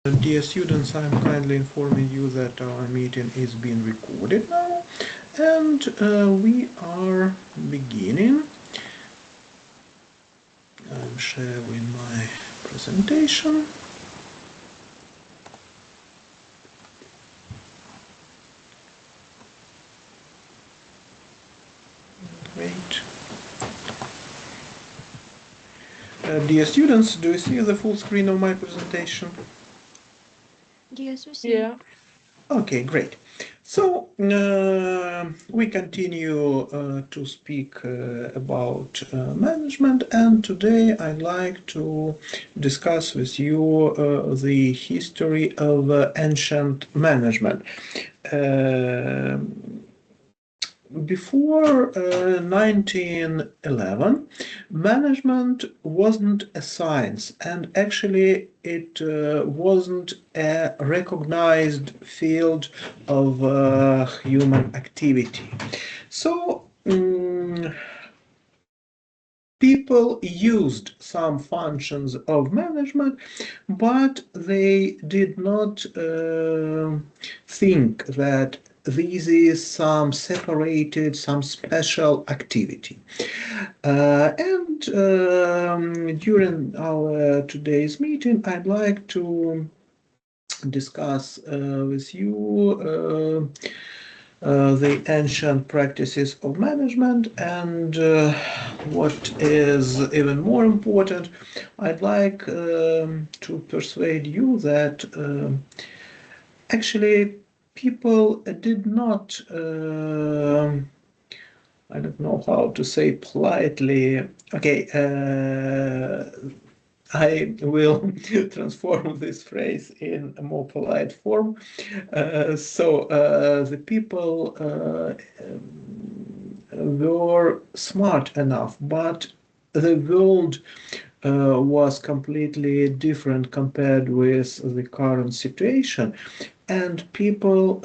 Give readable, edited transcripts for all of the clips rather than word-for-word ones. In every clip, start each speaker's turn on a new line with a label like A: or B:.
A: Dear students, I'm kindly informing you that our meeting is being recorded now, and we are beginning. I'm sharing my presentation. Great. Dear students, do you see the full screen of my presentation?
B: Yes, we see.
C: Yeah.
A: Okay, great. So we continue to speak about management, and today I'd like to discuss with you the history of ancient management. Uh, Before 1911, management wasn't a science, and actually it wasn't a recognized field of human activity. So, people used some functions of management, but they did not think that this is some separated, some special activity. And during our today's meeting, I'd like to discuss with you the ancient practices of management, and what is even more important, I'd like to persuade you that actually people did not, I don't know how to say politely, okay, I will transform this phrase in a more polite form. The people were smart enough, but the world was completely different compared with the current situation, and people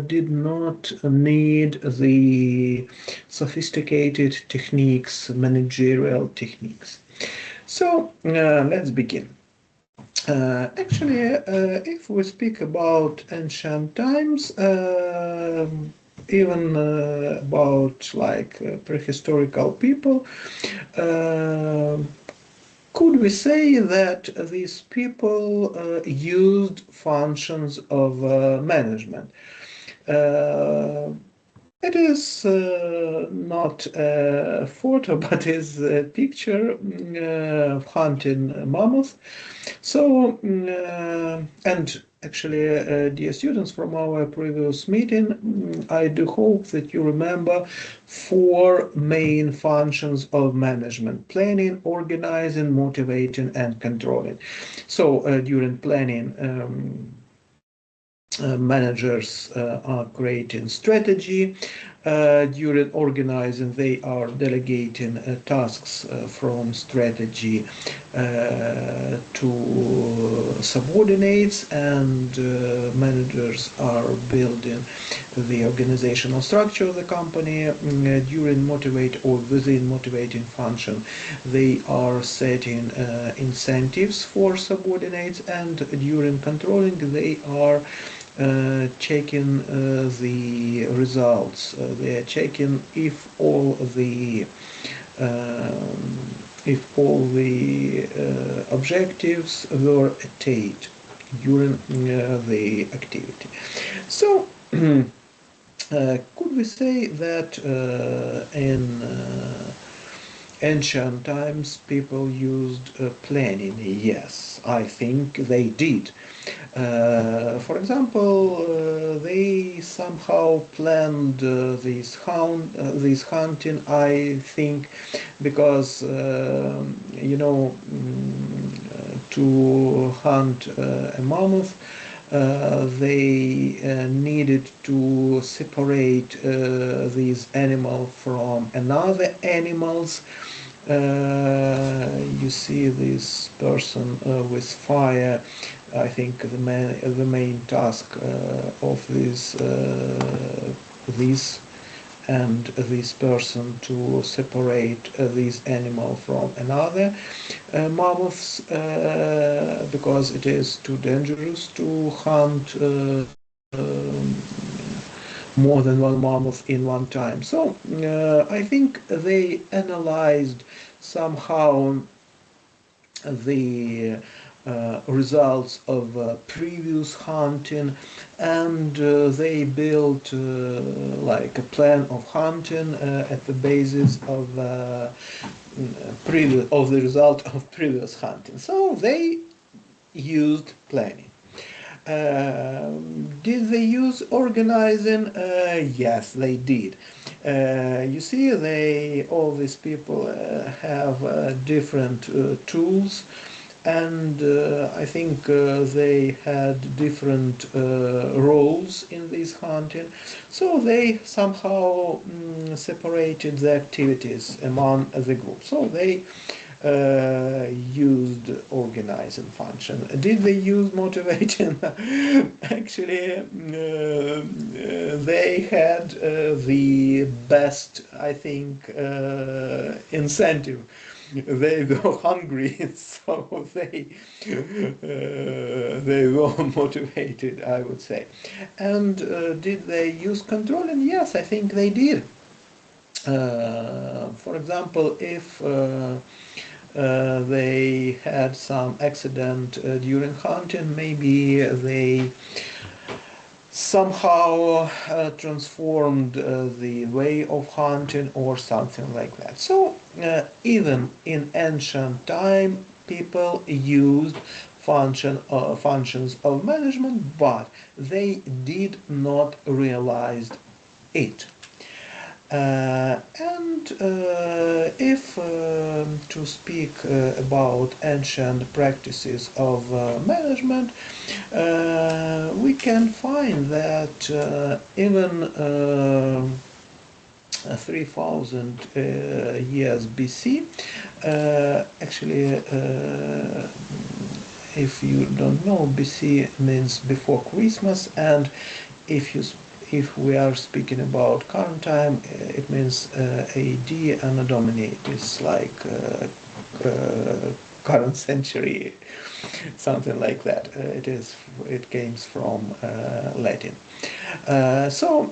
A: did not need the sophisticated techniques, managerial techniques. So let's begin. If we speak about ancient times, even about like prehistorical people, uh, could we say that these people used functions of management? Uh, it is not a photo, but is a picture of hunting mammoth. So, and actually, dear students, from our previous meeting, I do hope that you remember four main functions of management: planning, organizing, motivating, and controlling. So, during planning, managers are creating strategy. During organizing, they are delegating tasks from strategy to subordinates, and managers are building the organizational structure of the company. During motivate or within motivating function, they are setting incentives for subordinates, and during controlling, they are checking the results. They are checking if all the objectives were attained during the activity. So, could we say that in ancient times people used planning? Yes, I think they did. For example, they somehow planned this hunting, I think, because to hunt a mammoth, they needed to separate this animal from another animals. You see this person with fire. I think the main task of this and this person to separate this animal from another mammoths because it is too dangerous to hunt more than one mammoth in one time. So I think they analyzed somehow the results of previous hunting, and they built like a plan of hunting at the basis of the result of previous hunting. So they used planning. Did they use organizing? Yes, they did. You see, all these people have different tools, and I think they had different roles in this hunting, so they somehow separated the activities among the group. So they used organizing function. Did they use motivating? Actually, they had the best, I think, incentive. They were hungry, so they were motivated, I would say. And did they use controlling? Yes, I think they did. For example, if they had some accident during hunting, maybe they somehow transformed the way of hunting or something like that. So even in ancient time, people used functions of management, but they did not realize it. And if to speak about ancient practices of management, we can find that even 3000 years BC, actually, if you don't know, BC means before Christmas, and if we are speaking about current time, it means AD Anno Domini. It's like current century, something like that. It comes from Latin. So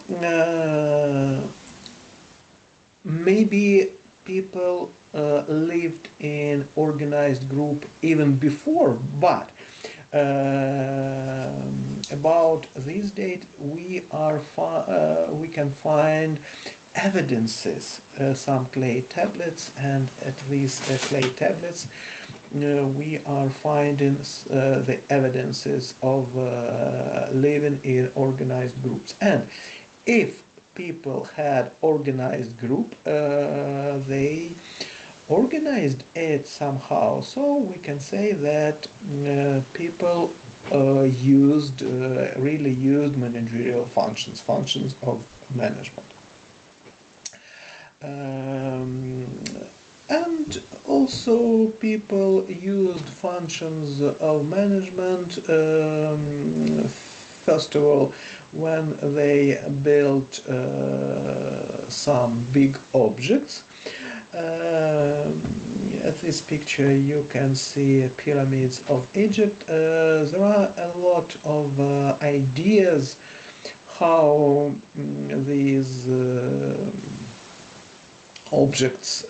A: maybe people lived in organized group even before, but about this date we can find evidences, some clay tablets, and at these clay tablets we are finding the evidences of living in organized groups. And if people had organized group, they organized it somehow. So we can say that people really used managerial functions of management. And also people used functions of management, first of all, when they built some big objects. At this picture you can see pyramids of Egypt. There are a lot of ideas how these objects,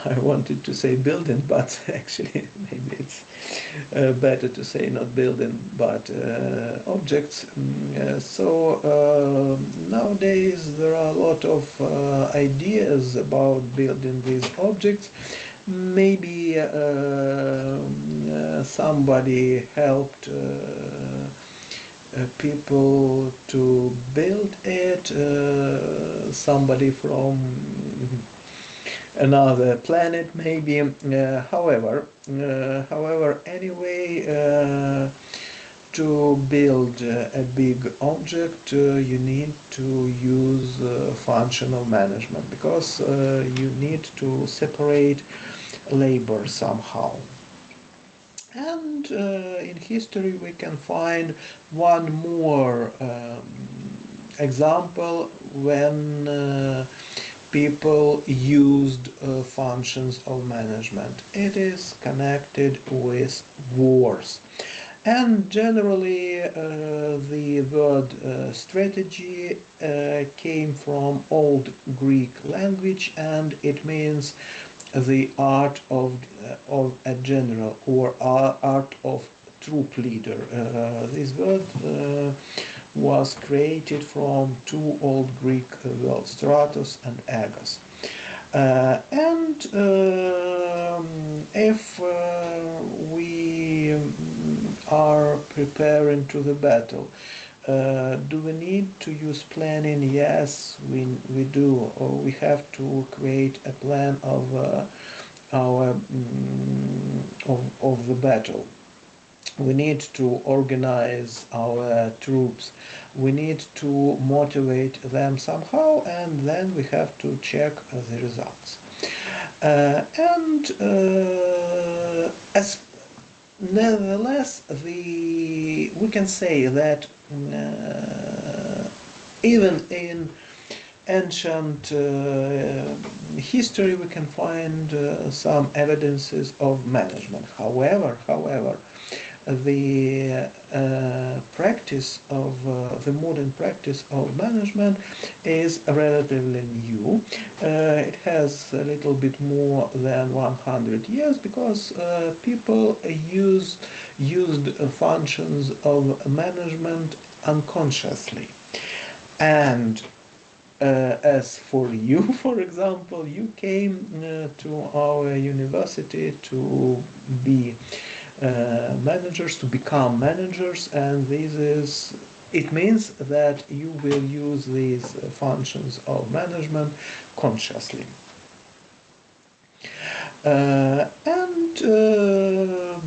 A: I wanted to say building, but actually maybe it's better to say not building, but objects. So nowadays there are a lot of ideas about building these objects. Maybe somebody helped people to build it, somebody from another planet maybe. However, anyway, to build a big object you need to use functional management, because you need to separate labor somehow. And in history we can find one more example when people used functions of management. It is connected with wars. And generally, the word strategy came from Old Greek language, and it means the art of a general, or art of troop leader. This word was created from two Old Greek words, stratos and agos. And if we are preparing to the battle, do we need to use planning? Yes, we do. Or we have to create a plan of of the battle. We need to organize our troops. We need to motivate them somehow, and then we have to check the results. As nevertheless, we can say that even in ancient history we can find some evidences of management. However, the the modern practice of management is relatively new. It has a little bit more than 100 years, because people used functions of management unconsciously. And as for you, for example, you came to our university to be managers, to become managers, and it means that you will use these functions of management consciously.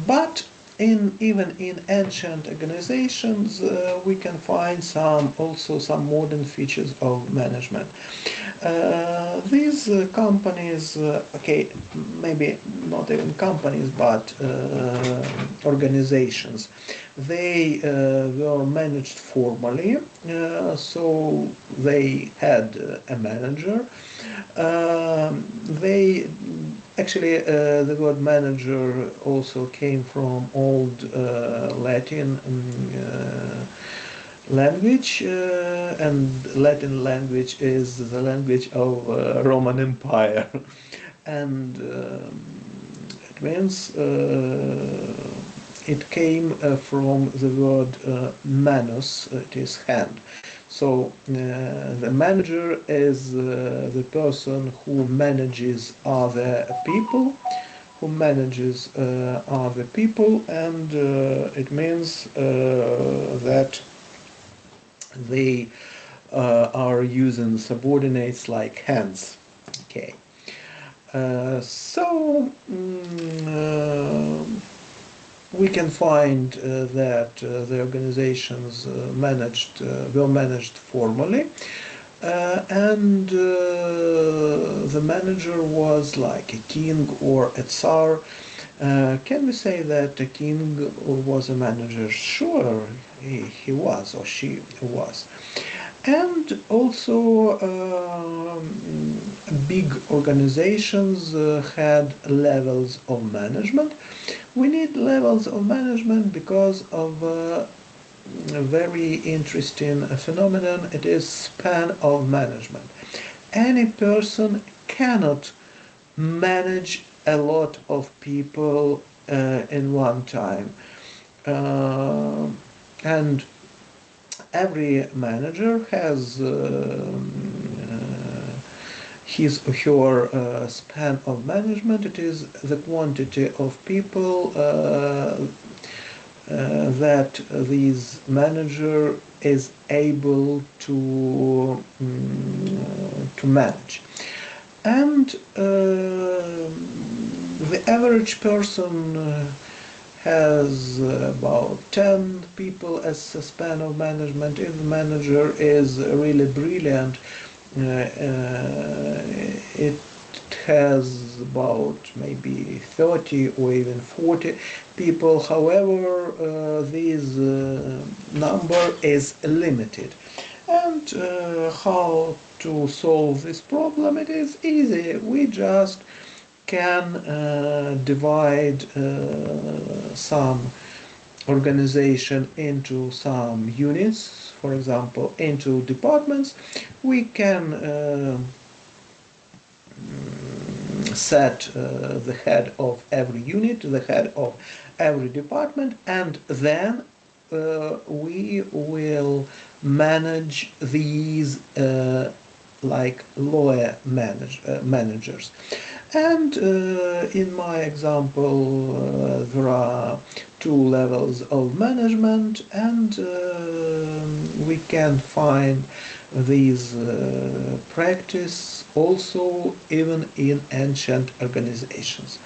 A: But even in ancient organizations, we can find also some modern features of management. These companies, okay, maybe not even companies, but organizations, they were managed formally, so they had a manager. They actually, the word manager also came from Old Latin language, and Latin language is the language of Roman Empire, and it means it came from the word manus, it is hand. So the manager is the person who manages other people, and it means that they are using subordinates like hands. Okay. We can find that the organizations were managed formally, and the manager was like a king or a tsar. Can we say that a king was a manager? Sure, he was, or she was. And also big organizations had levels of management. We need levels of management because of a very interesting phenomenon. It is span of management. Any person cannot manage a lot of people in one time. And every manager has his or her span of management. It is the quantity of people that this manager is able to manage. And the average person has about 10 people as a span of management. If the manager is really brilliant, it has about maybe 30 or even 40 people. However, this number is limited. And how to solve this problem? It is easy. We just can divide some organization into some units, for example, into departments. We can set the head of every unit, the head of every department, and then we will manage these like lower managers. And in my example, there are two levels of management, and we can find these practice also even in ancient organizations.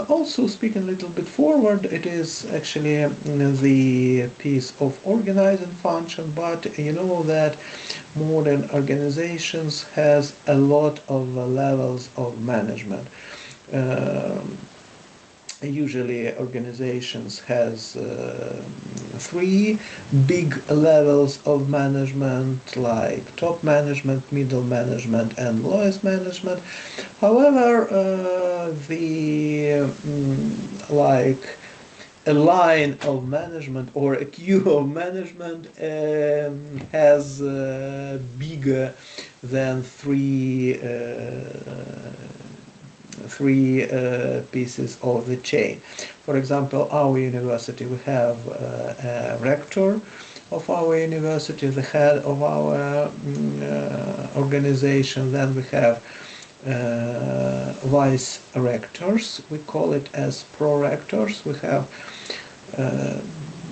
A: Also, speaking a little bit forward, it is actually the piece of organizing function, but you know that modern organizations has a lot of levels of management. Usually organizations has three big levels of management, like top management, middle management, and lowest management. However, the like a line of management or a queue of management has bigger than three pieces of the chain. For example, our university, we have a rector of our university, the head of our organization. Then we have vice rectors. We call it as prorectors. We have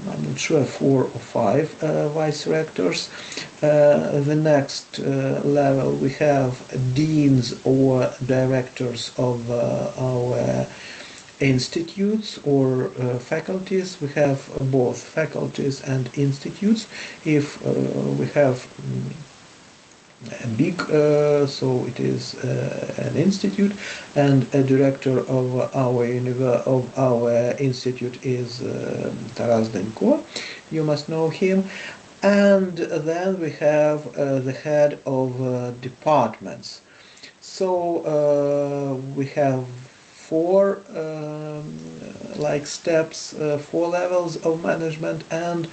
A: I'm not sure, 4 or 5 vice rectors. The next level we have deans or directors of our institutes or faculties. We have both faculties and institutes. If we have big, so it is an institute, and a director of our institute is Taras Denko. You must know him. And then we have the head of departments. So we have four like steps, 4 levels of management, and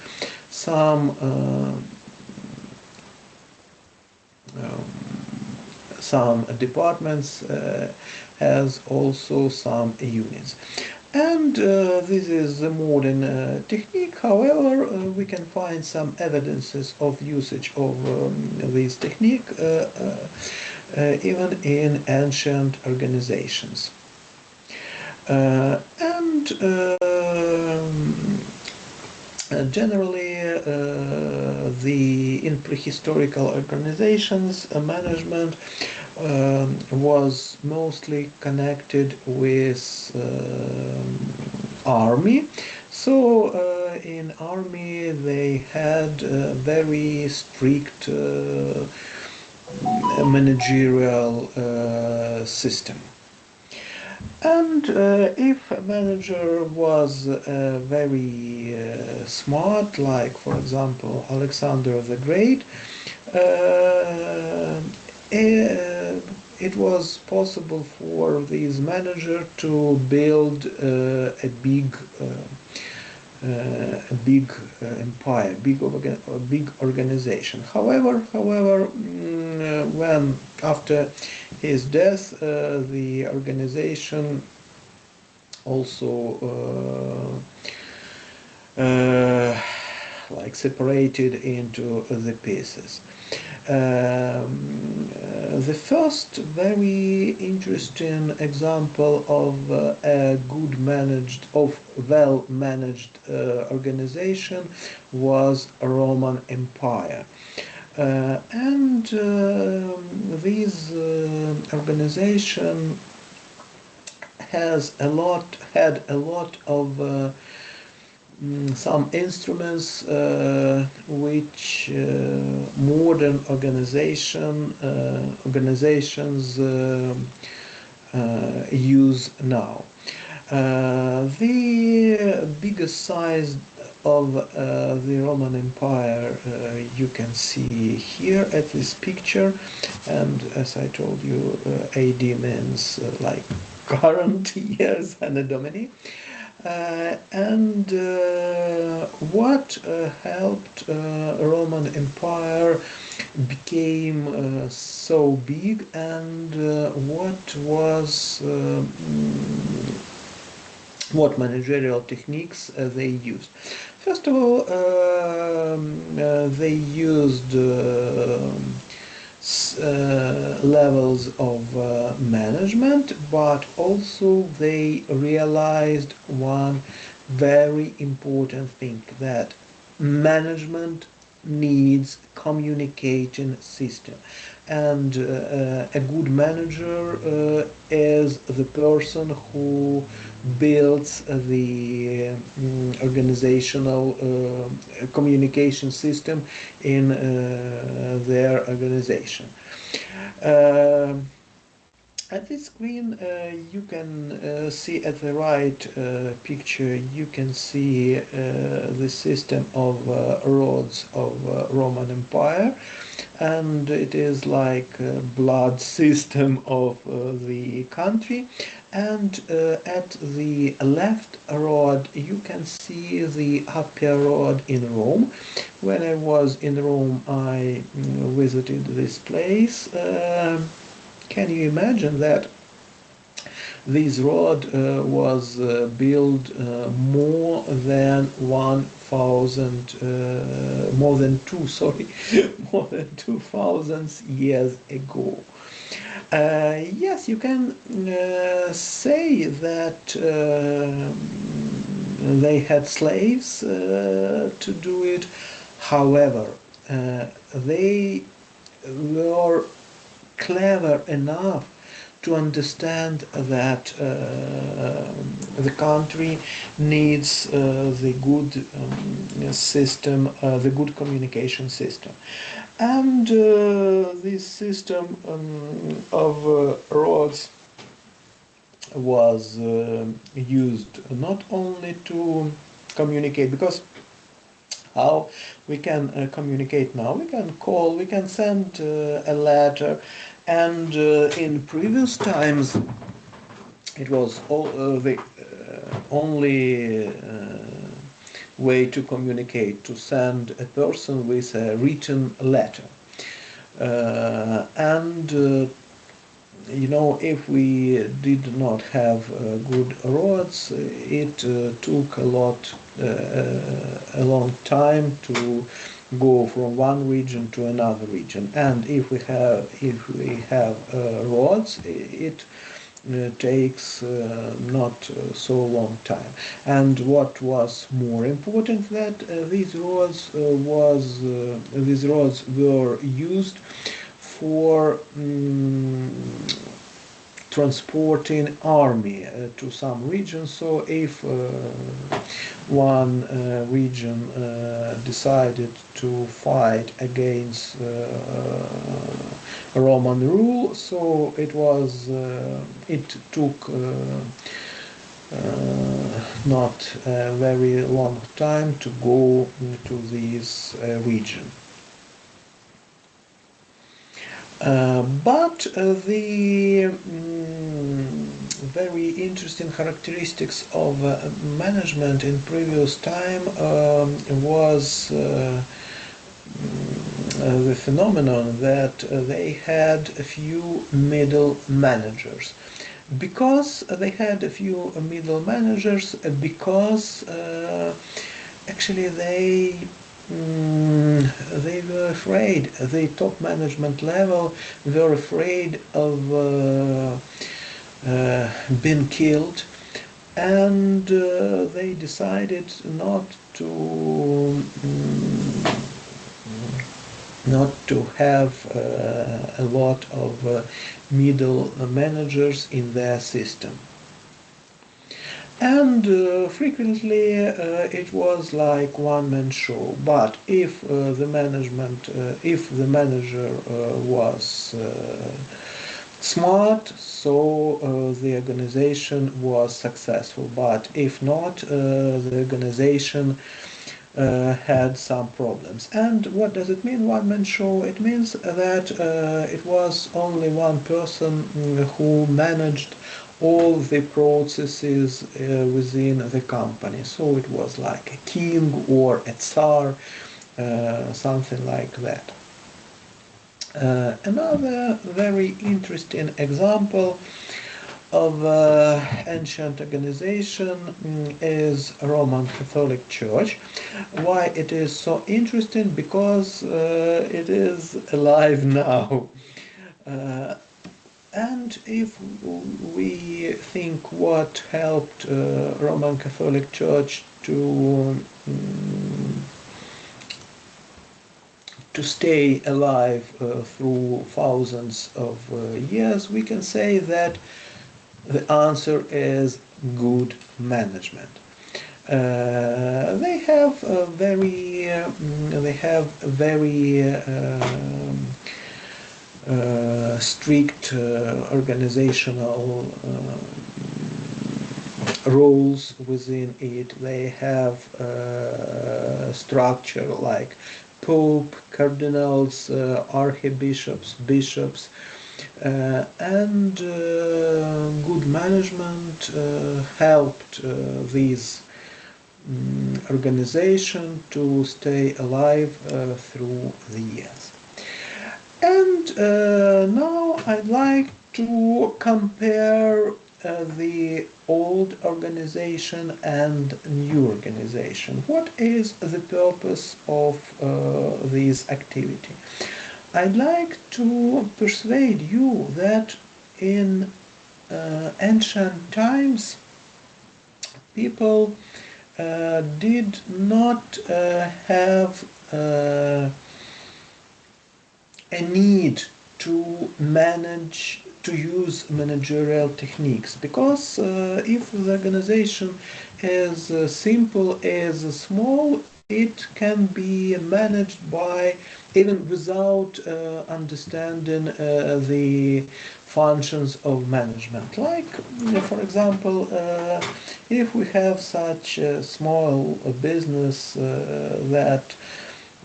A: some departments has also some units. And this is the modern technique. However, we can find some evidences of usage of this technique even in ancient organizations. And generally, in prehistorical organizations, management was mostly connected with army. So in army they had a very strict managerial system. And if a manager was very smart, like for example Alexander the Great, it was possible for this manager to build a big empire, big organization. However, when after his death, the organization also like separated into the pieces. The first very interesting example of a well-managed organization was a Roman Empire. And this organization had a lot of some instruments which modern organizations use now. The biggest size of the Roman Empire you can see here at this picture, and as I told you, AD means like current years, Anno Domini. And what helped Roman Empire became so big, and what managerial techniques they used. First of all, they used levels of management, but also they realized one very important thing, that management needs communication system, and a good manager is the person who builds the organizational communication system in their organization. Um at this screen, you can see at the right picture, you can see the system of roads of Roman Empire, and it is like a blood system of the country. And at the left road, you can see the Appia Road in Rome. When I was in Rome, I visited this place. Can you imagine that this road was built more than 1,000, more than two, sorry, more than 2,000 years ago? Yes, you can say that they had slaves to do it. However, they were clever enough to understand that the country needs the good system, the good communication system. And this system of roads was used not only to communicate, because how we can communicate now? We can call, we can send a letter, and in previous times it was the only way to communicate, to send a person with a written letter. And you know, if we did not have good roads, it took a long time to go from one region to another region. And if we have roads, it takes not so long time. And what was more important, that these roads were used for transporting army to some regions. So if one region decided to fight against Roman rule, so it took not a very long time to go to this region. But the very interesting characteristics of management in previous time was the phenomenon that they had a few middle managers. Because they had a few middle managers, because actually they were afraid, the top management level were afraid of being killed, and they decided not to have a lot of middle managers in their system. And frequently it was like one-man show. But if the manager was smart, so the organization was successful. But if not, the organization had some problems. And what does it mean, one-man show? It means that it was only one person who managed all the processes within the company. So it was like a king or a tsar, something like that. Another very interesting example of ancient organization is Roman Catholic Church. Why it is so interesting? Because it is alive now. And if we think what helped Roman Catholic Church to stay alive through thousands of years, we can say that the answer is good management. They have a very strict organizational roles within it. They have structure like Pope, cardinals, archbishops, bishops, and good management helped these organization to stay alive through the years. And now I'd like to compare the old organization and new organization. What is the purpose of this activity? I'd like to persuade you that in ancient times people did not have a need to manage, to use managerial techniques, because if the organization is simple, is small, it can be managed by even without understanding the functions of management. Like, for example, if we have such a small business that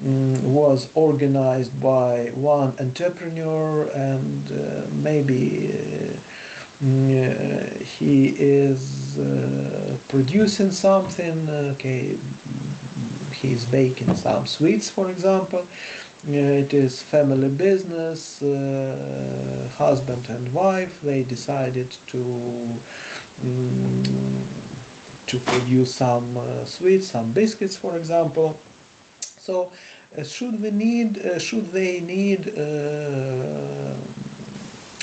A: was organized by one entrepreneur, and maybe he is producing something, okay, he's baking some sweets, for example. It is family business, husband and wife, they decided to produce some sweets, some biscuits, for example. So should they need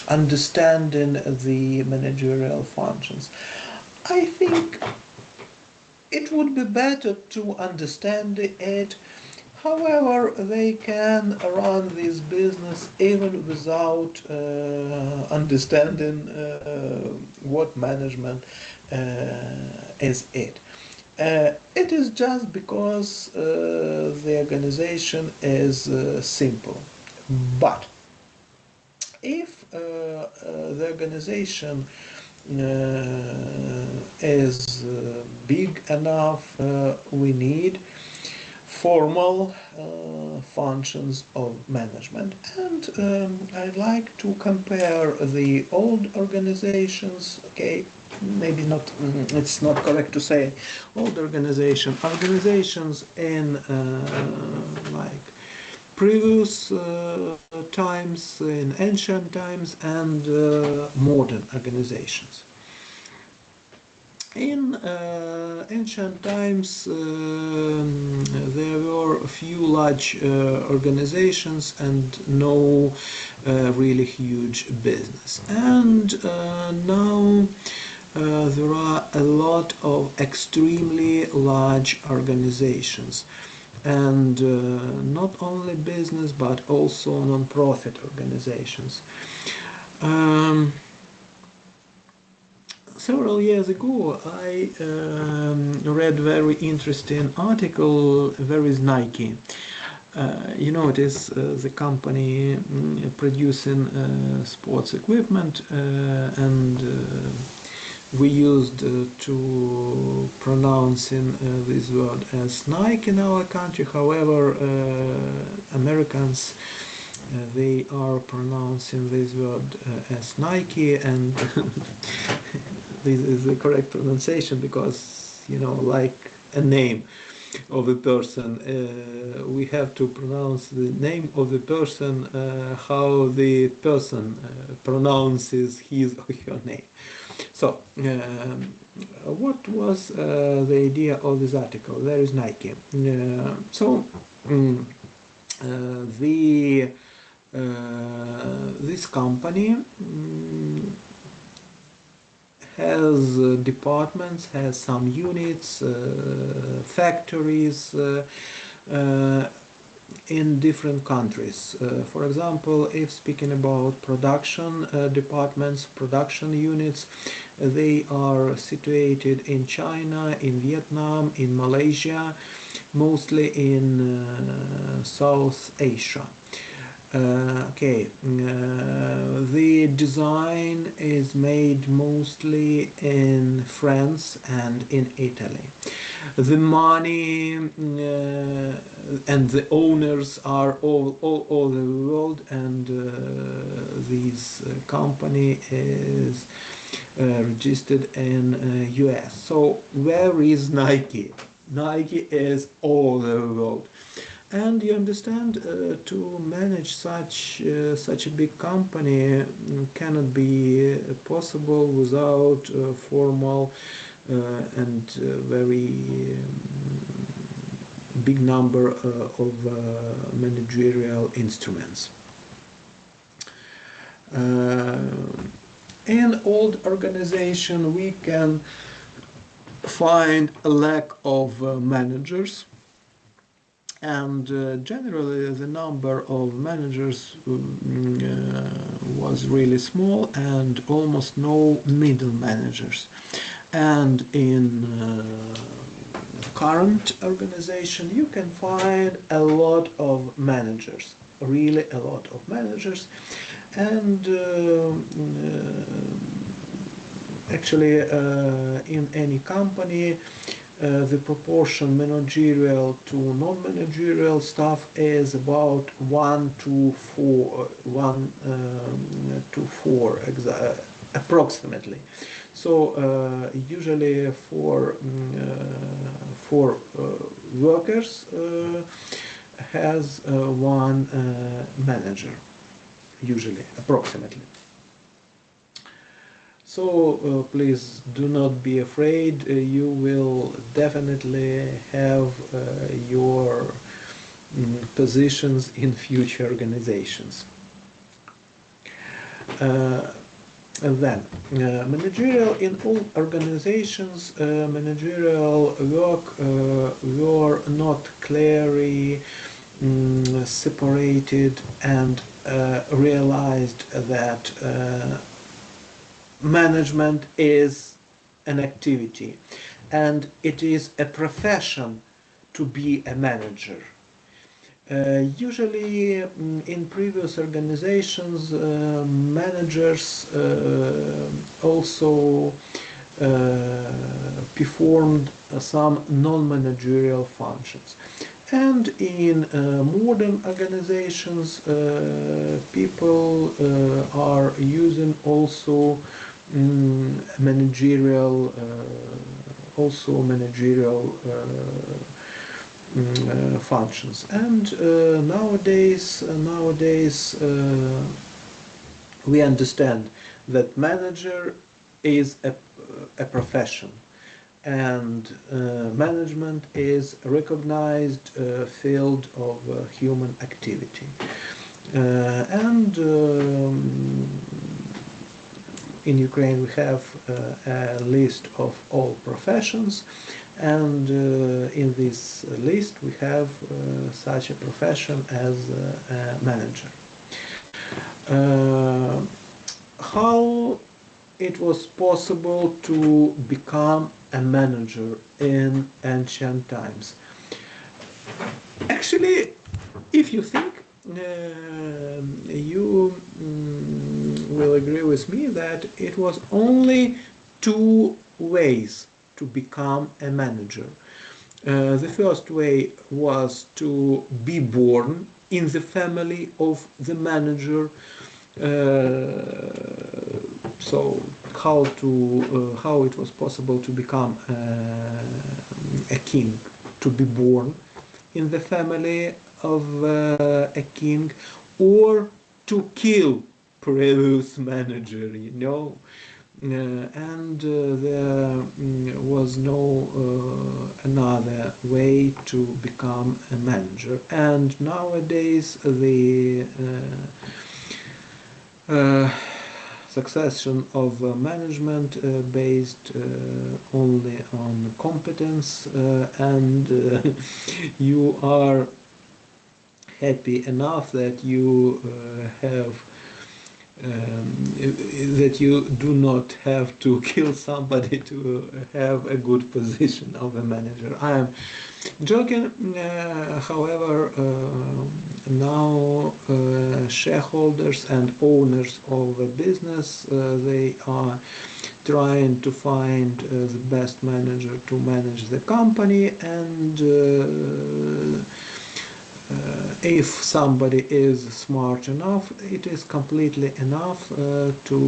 A: understanding the managerial functions? I think it would be better to understand it. However, they can run this business even without understanding what management is it. It is just because the organization is simple. But if the organization is big enough, we need formal functions of management. And I'd like to compare the old organizations, okay, maybe not, it's not correct to say old organizations in like previous times, in ancient times, and modern organizations. In ancient times there were a few large organizations and no really huge business. And now there are a lot of extremely large organizations, and not only business but also non-profit organizations. Several years ago I read a very interesting article. Where is Nike? You know, it is the company producing sports equipment, and we used to pronouncing this word as Nike in our country. However, Americans they are pronouncing this word as Nike, and this is the correct pronunciation because, you know, like a name of a person, we have to pronounce the name of the person how the person pronounces his or her name. So, what was the idea of this article? There is Nike. This company has departments, has some units, factories in different countries. For example, if speaking about production departments, production units, they are situated in China, in Vietnam, in Malaysia, mostly in South Asia. The design is made mostly in France and in Italy. The money and the owners are all over the world, and this company is registered in US. So where is Nike? Nike is all over the world. And you understand, to manage such a big company cannot be possible without formal and very big number of managerial instruments. In old organization, we can find a lack of managers. And generally the number of managers was really small, and almost no middle managers. And in current organization you can find a lot of managers, really a lot of managers. And actually in any company the proportion managerial to non-managerial staff is about 1 to 4, approximately. So usually for workers has one manager, usually, approximately. So please do not be afraid, you will definitely have your positions in future organizations. Managerial in all organizations, managerial work were not clearly separated and realized that management is an activity and it is a profession to be a manager. Usually in previous organizations managers also performed some non-managerial functions. And in modern organizations people are using also managerial functions. And nowadays we understand that manager is a profession, and management is a recognized field of human activity. In Ukraine we have a list of all professions, and in this list we have such a profession as a manager. How it was possible to become a manager in ancient times? Actually, if you think, you will agree with me that it was only two ways to become a manager. The first way was to be born in the family of the manager. So how it was possible to become a king, to be born in the family of a king, or to kill previous manager, you know. And there was no another way to become a manager. And nowadays the succession of management based only on competence, and you are happy enough that you have that you do not have to kill somebody to have a good position of a manager. I am joking. However, now shareholders and owners of a business, they are trying to find the best manager to manage the company, and if somebody is smart enough, it is completely enough to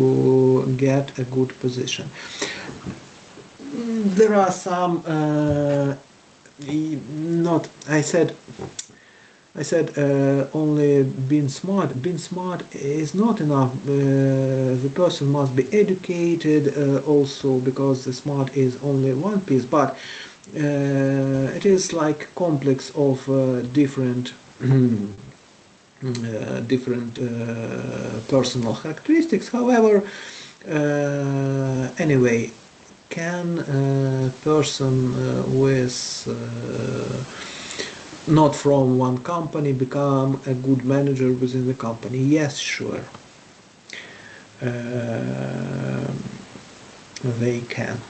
A: get a good position. There are some not I said only being smart. Being smart is not enough. The person must be educated also, because the smart is only one piece, but it is like complex of different different personal characteristics. However, anyway, can a person with not from one company become a good manager within the company? Yes, sure. They can.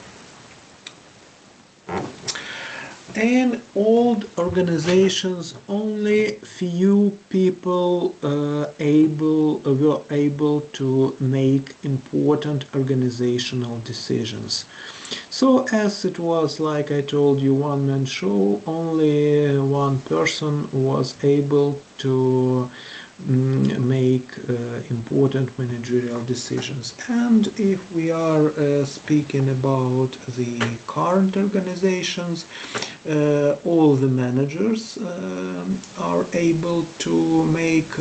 A: In old organizations, only few people were able to make important organizational decisions. So as it was, like I told you, one-man show, only one person was able to make important managerial decisions. And if we are speaking about the current organizations, all the managers are able to make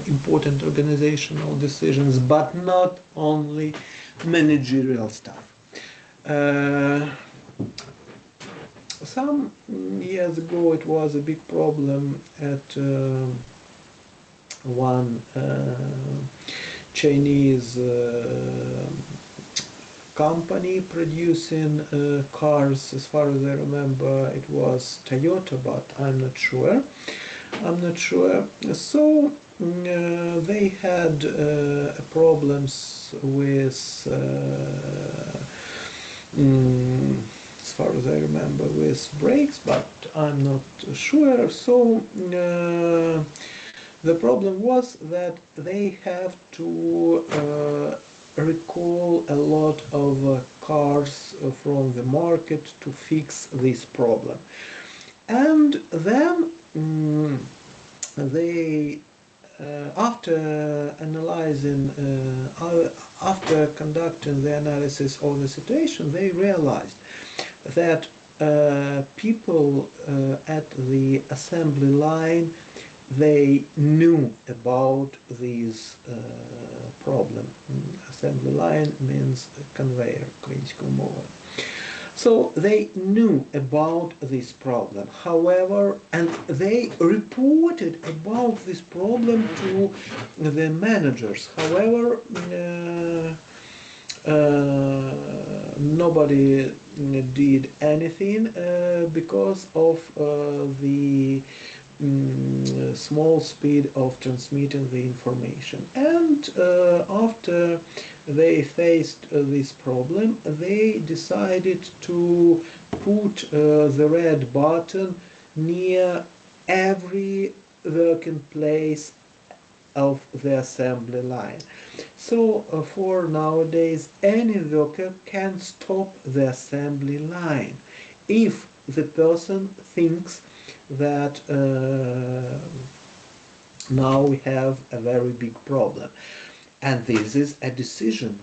A: important organizational decisions, but not only managerial stuff. Some years ago it was a big problem at one Chinese company producing cars. As far as I remember, it was Toyota, but I'm not sure. So they had problems with as far as I remember, with brakes, but I'm not sure. So the problem was that they have to recall a lot of cars from the market to fix this problem. And then they after conducting the analysis of the situation, they realized that people at the assembly line, they knew about this problem. Assembly line means conveyor, критикал мова. So they knew about this problem. However, and they reported about this problem to the managers. However, nobody did anything because of the small speed of transmitting the information. And after they faced this problem, they decided to put the red button near every working place of the assembly line. So for nowadays, any worker can stop the assembly line if the person thinks that now we have a very big problem. And this is a decision.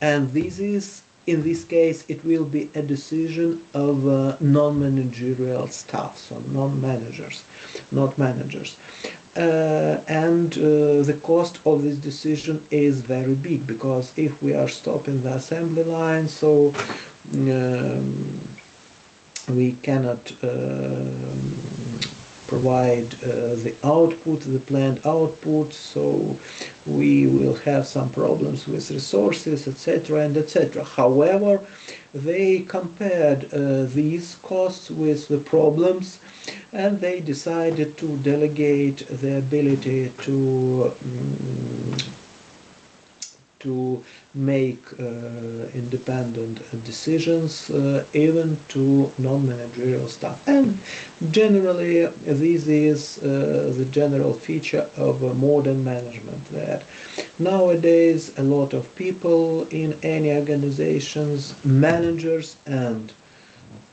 A: And this is, in this case, it will be a decision of non-managerial staff, so non-managers, not managers. And the cost of this decision is very big, because if we are stopping the assembly line, so we cannot provide the output, the planned output, so we will have some problems with resources, etc. and etc. However, they compared these costs with the problems, and they decided to delegate the ability to make independent decisions even to non-managerial staff. And generally this is the general feature of modern management, that nowadays a lot of people in any organizations, managers and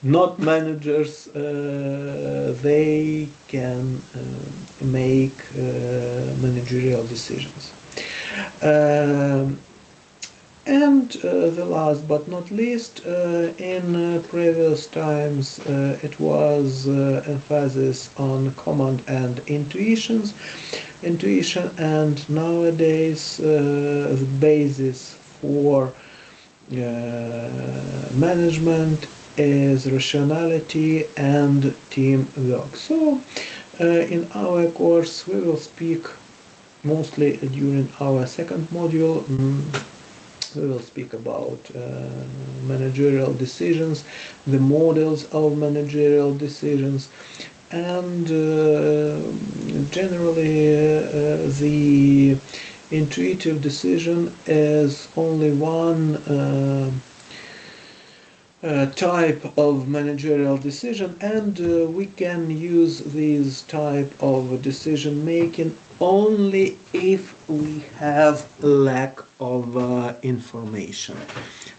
A: not managers, they can make managerial decisions. And the last but not least, in previous times it was emphasis on command and intuition, and nowadays the basis for management is rationality and teamwork. So in our course we will speak mostly during our second module. We will speak about managerial decisions, the models of managerial decisions, and generally the intuitive decision is only one type of managerial decision, and we can use this type of decision making only if we have lack of information.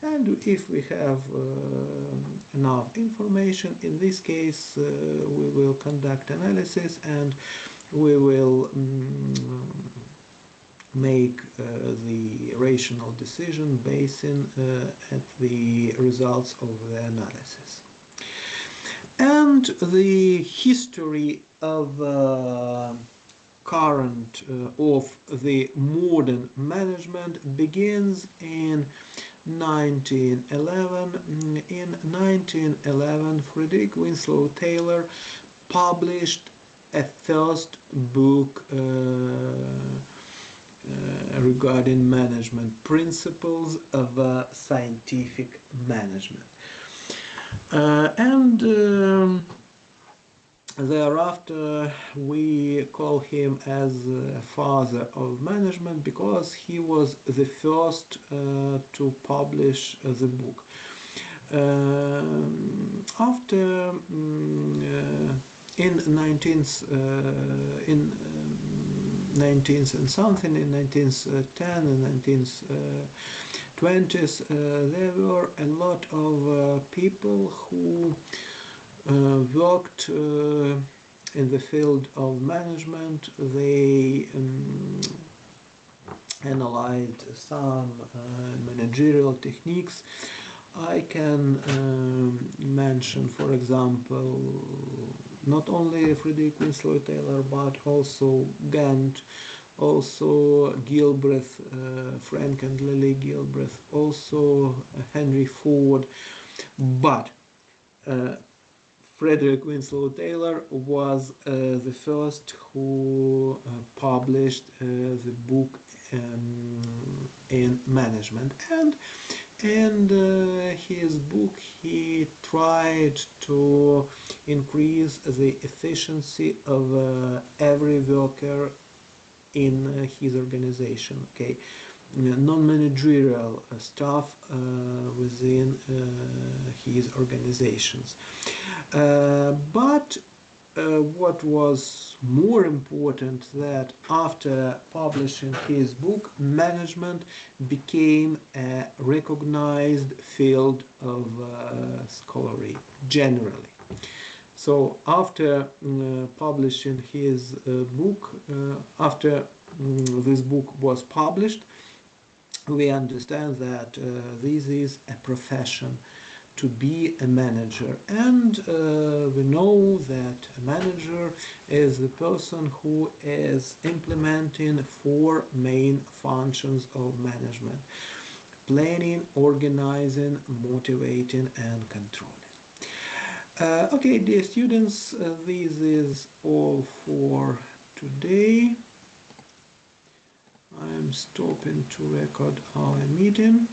A: And if we have enough information, in this case we will conduct analysis, and we will make the rational decision basing at the results of the analysis. And the history of current of the modern management begins in 1911. In 1911, Frederick Winslow Taylor published a first book regarding management principles of scientific management. And thereafter we call him as father of management, because he was the first to publish the book. After in 19th and something, in 1910 and 1920s, there were a lot of people who worked in the field of management. They analyzed some managerial techniques. I can mention, for example, not only Frederick Winslow Taylor, but also Gantt, also Gilbreth, Frank and Lily Gilbreth, also Henry Ford. But Frederick Winslow Taylor was the first who published the book in management, and in his book he tried to increase the efficiency of every worker in his organization. Okay, non-managerial staff within his organizations. But what was more important, that after publishing his book, management became a recognized field of scholarship generally. So after publishing his book, after this book was published, we understand that this is a profession, to be a manager, and we know that a manager is the person who is implementing 4 main functions of management: planning, organizing, motivating, and controlling. Okay, dear students, this is all for today. I'm stopping to record our meeting.